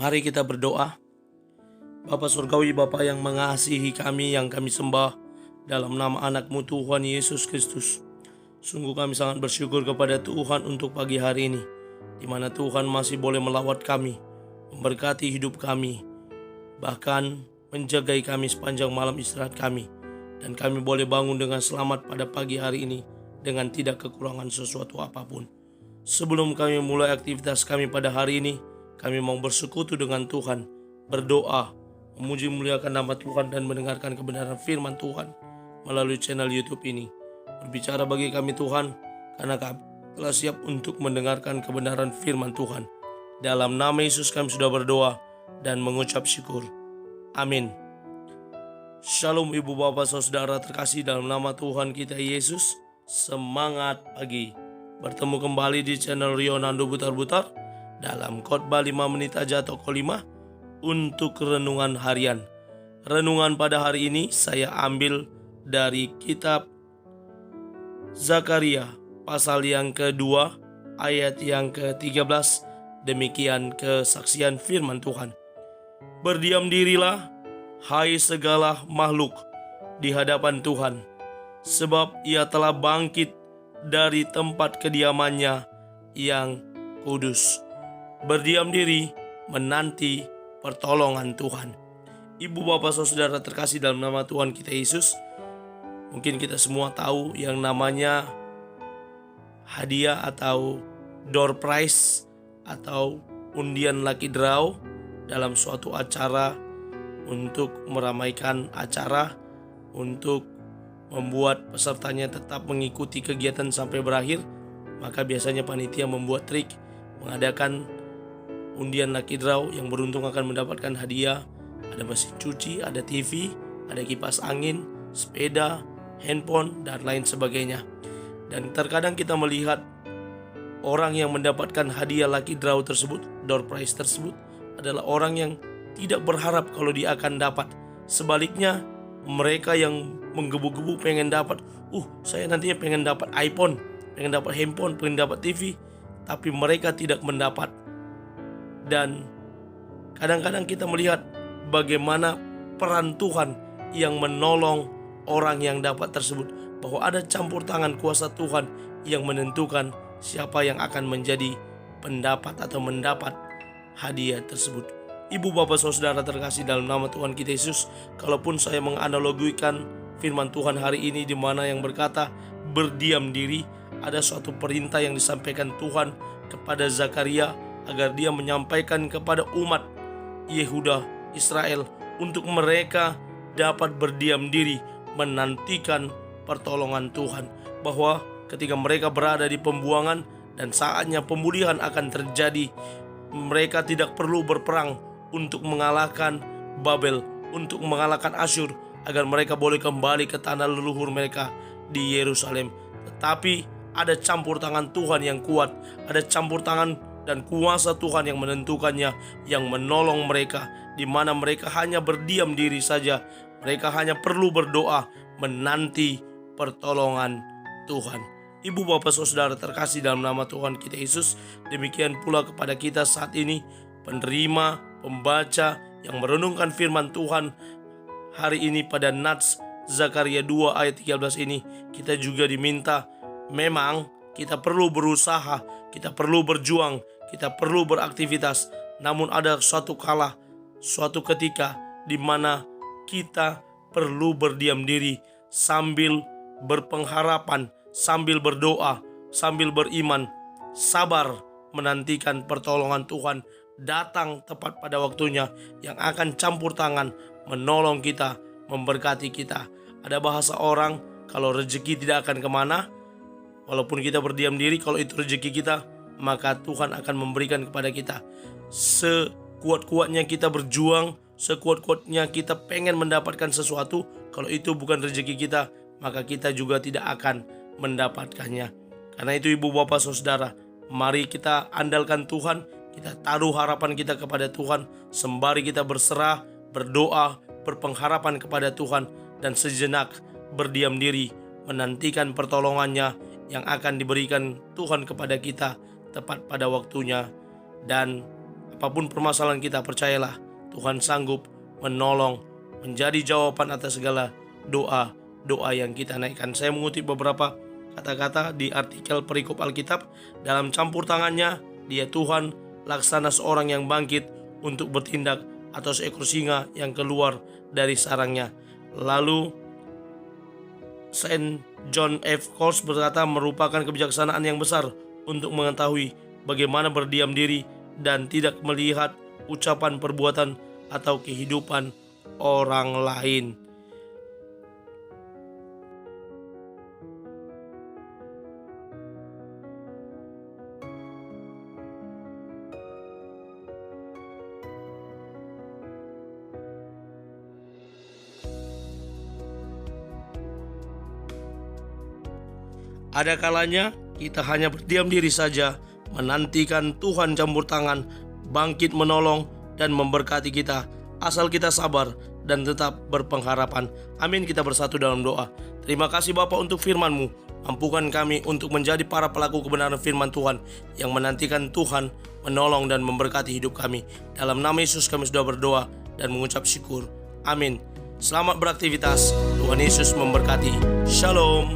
Mari kita berdoa. Bapa Surgawi, Bapa yang mengasihi kami, yang kami sembah, dalam nama anak-Mu Tuhan Yesus Kristus. Sungguh kami sangat bersyukur kepada Tuhan untuk pagi hari ini, di mana Tuhan masih boleh melawat kami, memberkati hidup kami, bahkan menjagai kami sepanjang malam istirahat kami. Dan kami boleh bangun dengan selamat pada pagi hari ini, dengan tidak kekurangan sesuatu apapun. Sebelum kami mulai aktivitas kami pada hari ini, kami mau bersekutu dengan Tuhan, berdoa, memuji muliakan nama Tuhan dan mendengarkan kebenaran firman Tuhan melalui channel YouTube ini. Berbicara bagi kami Tuhan, karena kami telah siap untuk mendengarkan kebenaran firman Tuhan. Dalam nama Yesus kami sudah berdoa dan mengucap syukur. Amin. Shalom ibu bapak saudara terkasih dalam nama Tuhan kita Yesus. Semangat pagi. Bertemu kembali di channel Rionando Butar-Butar dalam khotbah 5 menit aja atau 5 untuk renungan harian. Renungan pada hari ini saya ambil dari kitab Zakaria pasal yang kedua ayat yang ke-13. Demikian kesaksian firman Tuhan. Berdiam dirilah, hai segala makhluk, di hadapan Tuhan, sebab Ia telah bangkit dari tempat kediamannya yang kudus. Berdiam diri menanti pertolongan Tuhan. Ibu bapak saudara terkasih dalam nama Tuhan kita Yesus, mungkin kita semua tahu yang namanya hadiah atau door prize atau undian lucky draw dalam suatu acara untuk meramaikan acara, untuk membuat pesertanya tetap mengikuti kegiatan sampai berakhir. Maka biasanya panitia membuat trik, mengadakan undian lucky draw yang beruntung akan mendapatkan hadiah. Ada mesin cuci, ada TV, ada kipas angin, sepeda, handphone, dan lain sebagainya. Dan terkadang kita melihat orang yang mendapatkan hadiah lucky draw tersebut, door prize tersebut, adalah orang yang tidak berharap kalau dia akan dapat. Sebaliknya, mereka yang menggebu-gebu pengen dapat, saya nantinya pengen dapat iPhone, pengen dapat handphone, pengen dapat TV, tapi mereka tidak mendapat. Dan kadang-kadang kita melihat bagaimana peran Tuhan yang menolong orang yang dapat tersebut, bahwa ada campur tangan kuasa Tuhan yang menentukan siapa yang akan menjadi pendapat atau mendapat hadiah tersebut. Ibu bapak saudara terkasih dalam nama Tuhan kita Yesus, kalaupun saya menganalogikan firman Tuhan hari ini di mana yang berkata berdiam diri, ada suatu perintah yang disampaikan Tuhan kepada Zakaria agar dia menyampaikan kepada umat Yehuda, Israel, untuk mereka dapat berdiam diri menantikan pertolongan Tuhan, bahwa ketika mereka berada di pembuangan dan saatnya pemulihan akan terjadi, mereka tidak perlu berperang untuk mengalahkan Babel, untuk mengalahkan Asyur, agar mereka boleh kembali ke tanah leluhur mereka di Yerusalem. Tetapi ada campur tangan Tuhan yang kuat, ada campur tangan dan kuasa Tuhan yang menentukannya, yang menolong mereka, di mana mereka hanya berdiam diri saja. Mereka hanya perlu berdoa, menanti pertolongan Tuhan. Ibu bapak saudara terkasih dalam nama Tuhan kita Yesus, demikian pula kepada kita saat ini, penerima, pembaca yang merenungkan firman Tuhan hari ini pada Nats Zakaria 2 ayat 13 ini, kita juga diminta, memang kita perlu berusaha, kita perlu berjuang, kita perlu beraktivitas. Namun ada suatu kala, suatu ketika di mana kita perlu berdiam diri sambil berpengharapan, sambil berdoa, sambil beriman, sabar menantikan pertolongan Tuhan datang tepat pada waktunya, yang akan campur tangan menolong kita, memberkati kita. Ada bahasa orang, kalau rezeki tidak akan kemana, walaupun kita berdiam diri, kalau itu rezeki kita, maka Tuhan akan memberikan kepada kita. Sekuat-kuatnya kita berjuang, sekuat-kuatnya kita pengen mendapatkan sesuatu, kalau itu bukan rezeki kita, maka kita juga tidak akan mendapatkannya. Karena itu ibu bapak saudara, mari kita andalkan Tuhan, kita taruh harapan kita kepada Tuhan, sembari kita berserah, berdoa, berpengharapan kepada Tuhan, dan sejenak berdiam diri menantikan pertolongannya yang akan diberikan Tuhan kepada kita tepat pada waktunya. Dan Apapun permasalahan kita, percayalah Tuhan sanggup menolong, menjadi jawaban atas segala doa yang kita naikkan. Saya mengutip beberapa kata-kata di artikel perikop Alkitab. Dalam campur tangannya, Dia Tuhan laksana seorang yang bangkit untuk bertindak, atau seekor singa yang keluar dari sarangnya. Lalu Saint John F. Coase berkata, merupakan kebijaksanaan yang besar untuk mengetahui bagaimana berdiam diri dan tidak melihat ucapan, perbuatan, atau kehidupan orang lain. Ada kalanya kita hanya berdiam diri saja, menantikan Tuhan campur tangan, bangkit menolong dan memberkati kita, asal kita sabar dan tetap berpengharapan. Amin. Kita bersatu dalam doa. Terima kasih Bapa untuk firman-Mu. Mampukan kami untuk menjadi para pelaku kebenaran firman Tuhan yang menantikan Tuhan menolong dan memberkati hidup kami. Dalam nama Yesus kami sudah berdoa dan mengucap syukur. Amin. Selamat beraktivitas. Tuhan Yesus memberkati. Shalom.